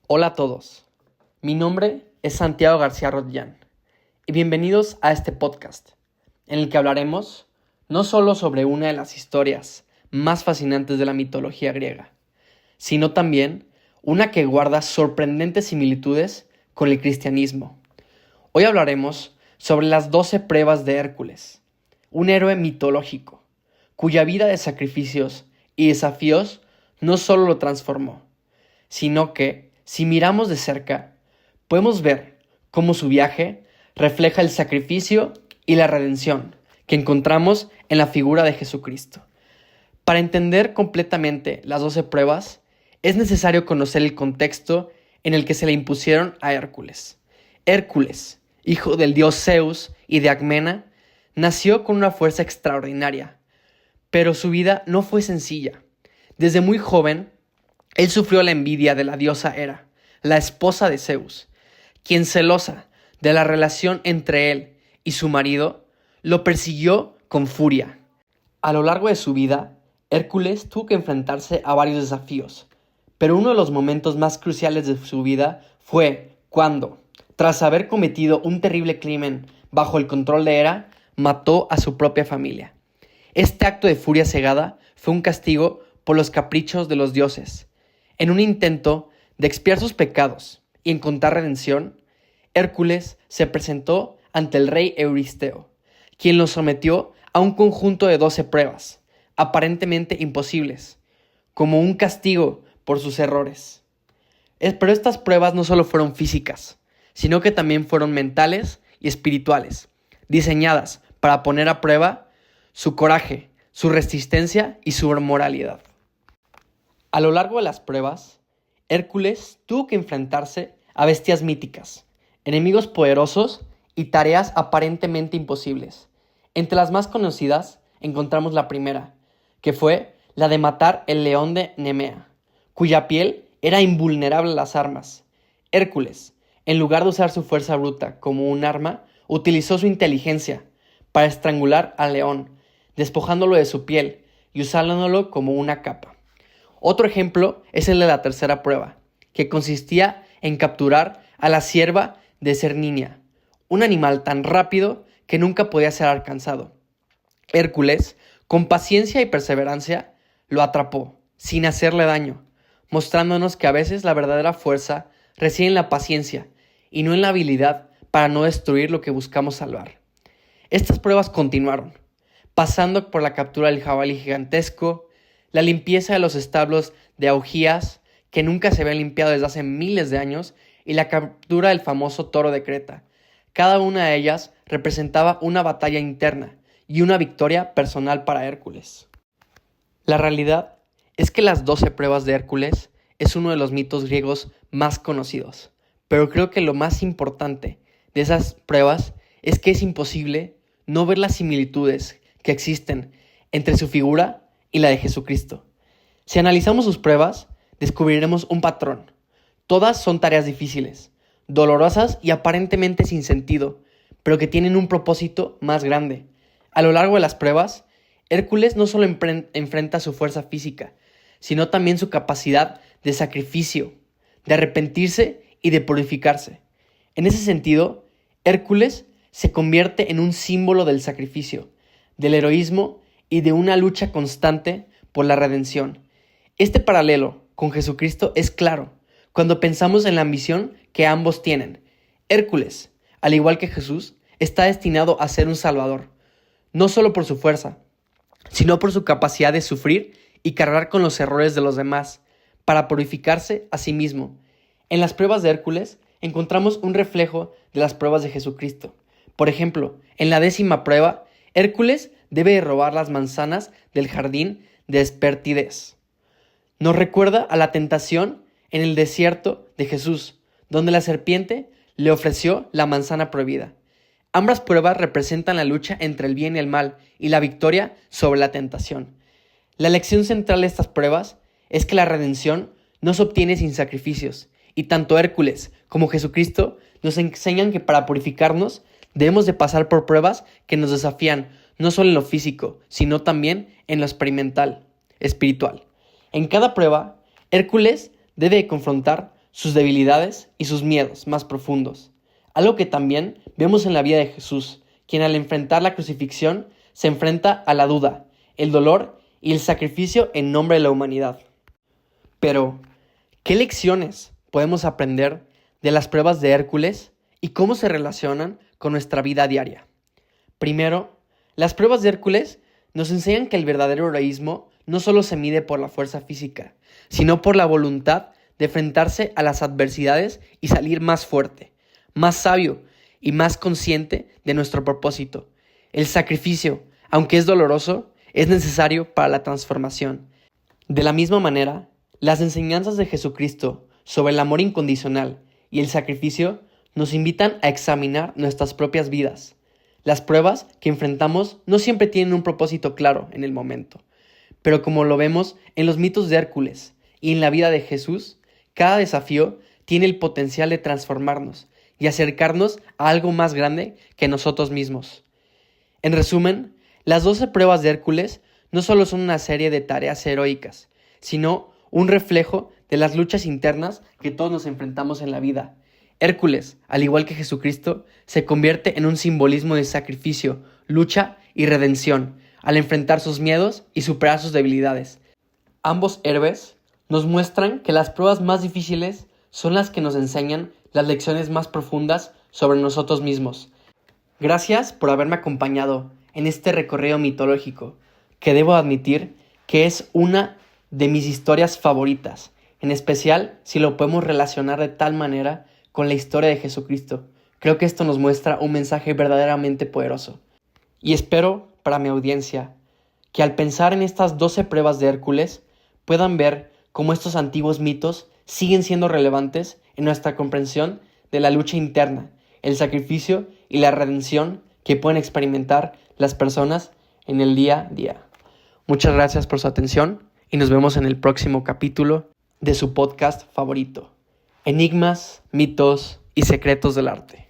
Hola a todos, mi nombre es Santiago García Rodillán y bienvenidos a este podcast en el que hablaremos no solo sobre una de las historias más fascinantes de la mitología griega, sino también una que guarda sorprendentes similitudes con el cristianismo. Hoy hablaremos sobre las 12 pruebas de Hércules, un héroe mitológico cuya vida de sacrificios y desafíos no solo lo transformó, sino que, si miramos de cerca, podemos ver cómo su viaje refleja el sacrificio y la redención que encontramos en la figura de Jesucristo. Para entender completamente las 12 pruebas, es necesario conocer el contexto en el que se le impusieron a Hércules. Hércules, hijo del dios Zeus y de Alcmena, nació con una fuerza extraordinaria, pero su vida no fue sencilla. Desde muy joven, él sufrió la envidia de la diosa Hera, la esposa de Zeus, quien, celosa de la relación entre él y su marido, lo persiguió con furia. A lo largo de su vida, Hércules tuvo que enfrentarse a varios desafíos, pero uno de los momentos más cruciales de su vida fue cuando, tras haber cometido un terrible crimen bajo el control de Hera, mató a su propia familia. Este acto de furia cegada fue un castigo por los caprichos de los dioses. En un intento de expiar sus pecados y encontrar redención, Hércules se presentó ante el rey Euristeo, quien lo sometió a un conjunto de 12 pruebas, aparentemente imposibles, como un castigo por sus errores. Pero estas pruebas no solo fueron físicas, sino que también fueron mentales y espirituales, diseñadas para poner a prueba su coraje, su resistencia y su moralidad. A lo largo de las pruebas, Hércules tuvo que enfrentarse a bestias míticas, enemigos poderosos y tareas aparentemente imposibles. Entre las más conocidas encontramos la primera, que fue la de matar el león de Nemea, cuya piel era invulnerable a las armas. Hércules, en lugar de usar su fuerza bruta como un arma, utilizó su inteligencia para estrangular al león, despojándolo de su piel y usándolo como una capa. Otro ejemplo es el de la tercera prueba, que consistía en capturar a la cierva de Cerninia, un animal tan rápido que nunca podía ser alcanzado. Hércules, con paciencia y perseverancia, lo atrapó, sin hacerle daño, mostrándonos que a veces la verdadera fuerza reside en la paciencia y no en la habilidad para no destruir lo que buscamos salvar. Estas pruebas continuaron, pasando por la captura del jabalí gigantesco, la limpieza de los establos de Augías, que nunca se habían limpiado desde hace miles de años, y la captura del famoso toro de Creta. Cada una de ellas representaba una batalla interna y una victoria personal para Hércules. La realidad es que las 12 pruebas de Hércules es uno de los mitos griegos más conocidos, pero creo que lo más importante de esas pruebas es que es imposible no ver las similitudes que existen entre su figura y la de Jesucristo. Si analizamos sus pruebas, descubriremos un patrón. Todas son tareas difíciles, dolorosas y aparentemente sin sentido, pero que tienen un propósito más grande. A lo largo de las pruebas, Hércules no solo enfrenta su fuerza física, sino también su capacidad de sacrificio, de arrepentirse y de purificarse. En ese sentido, Hércules se convierte en un símbolo del sacrificio, del heroísmo y de una lucha constante por la redención. Este paralelo con Jesucristo es claro cuando pensamos en la ambición que ambos tienen. Hércules, al igual que Jesús, está destinado a ser un salvador, no solo por su fuerza, sino por su capacidad de sufrir y cargar con los errores de los demás, para purificarse a sí mismo. En las pruebas de Hércules encontramos un reflejo de las pruebas de Jesucristo. Por ejemplo, en la 10ª prueba, Hércules debe robar las manzanas del jardín de Hespértides. Nos recuerda a la tentación en el desierto de Jesús, donde la serpiente le ofreció la manzana prohibida. Ambas pruebas representan la lucha entre el bien y el mal y la victoria sobre la tentación. La lección central de estas pruebas es que la redención no se obtiene sin sacrificios, y tanto Hércules como Jesucristo nos enseñan que para purificarnos debemos de pasar por pruebas que nos desafían, no solo en lo físico, sino también en lo espiritual. En cada prueba, Hércules debe confrontar sus debilidades y sus miedos más profundos. Algo que también vemos en la vida de Jesús, quien al enfrentar la crucifixión se enfrenta a la duda, el dolor y el sacrificio en nombre de la humanidad. Pero, ¿qué lecciones podemos aprender de las pruebas de Hércules y cómo se relacionan con nuestra vida diaria? Primero, las pruebas de Hércules nos enseñan que el verdadero heroísmo no solo se mide por la fuerza física, sino por la voluntad de enfrentarse a las adversidades y salir más fuerte, más sabio y más consciente de nuestro propósito. El sacrificio, aunque es doloroso, es necesario para la transformación. De la misma manera, las enseñanzas de Jesucristo sobre el amor incondicional y el sacrificio nos invitan a examinar nuestras propias vidas. Las pruebas que enfrentamos no siempre tienen un propósito claro en el momento, pero como lo vemos en los mitos de Hércules y en la vida de Jesús, cada desafío tiene el potencial de transformarnos y acercarnos a algo más grande que nosotros mismos. En resumen, las 12 pruebas de Hércules no solo son una serie de tareas heroicas, sino un reflejo de las luchas internas que todos nos enfrentamos en la vida. Hércules, al igual que Jesucristo, se convierte en un simbolismo de sacrificio, lucha y redención, al enfrentar sus miedos y superar sus debilidades. Ambos héroes nos muestran que las pruebas más difíciles son las que nos enseñan las lecciones más profundas sobre nosotros mismos. Gracias por haberme acompañado en este recorrido mitológico, que debo admitir que es una de mis historias favoritas, en especial si lo podemos relacionar de tal manera con la historia de Jesucristo. Creo que esto nos muestra un mensaje verdaderamente poderoso. Y espero, para mi audiencia, que al pensar en estas 12 pruebas de Hércules, puedan ver cómo estos antiguos mitos siguen siendo relevantes en nuestra comprensión de la lucha interna, el sacrificio y la redención que pueden experimentar las personas en el día a día. Muchas gracias por su atención y nos vemos en el próximo capítulo de su podcast favorito, Enigmas, mitos y secretos del arte.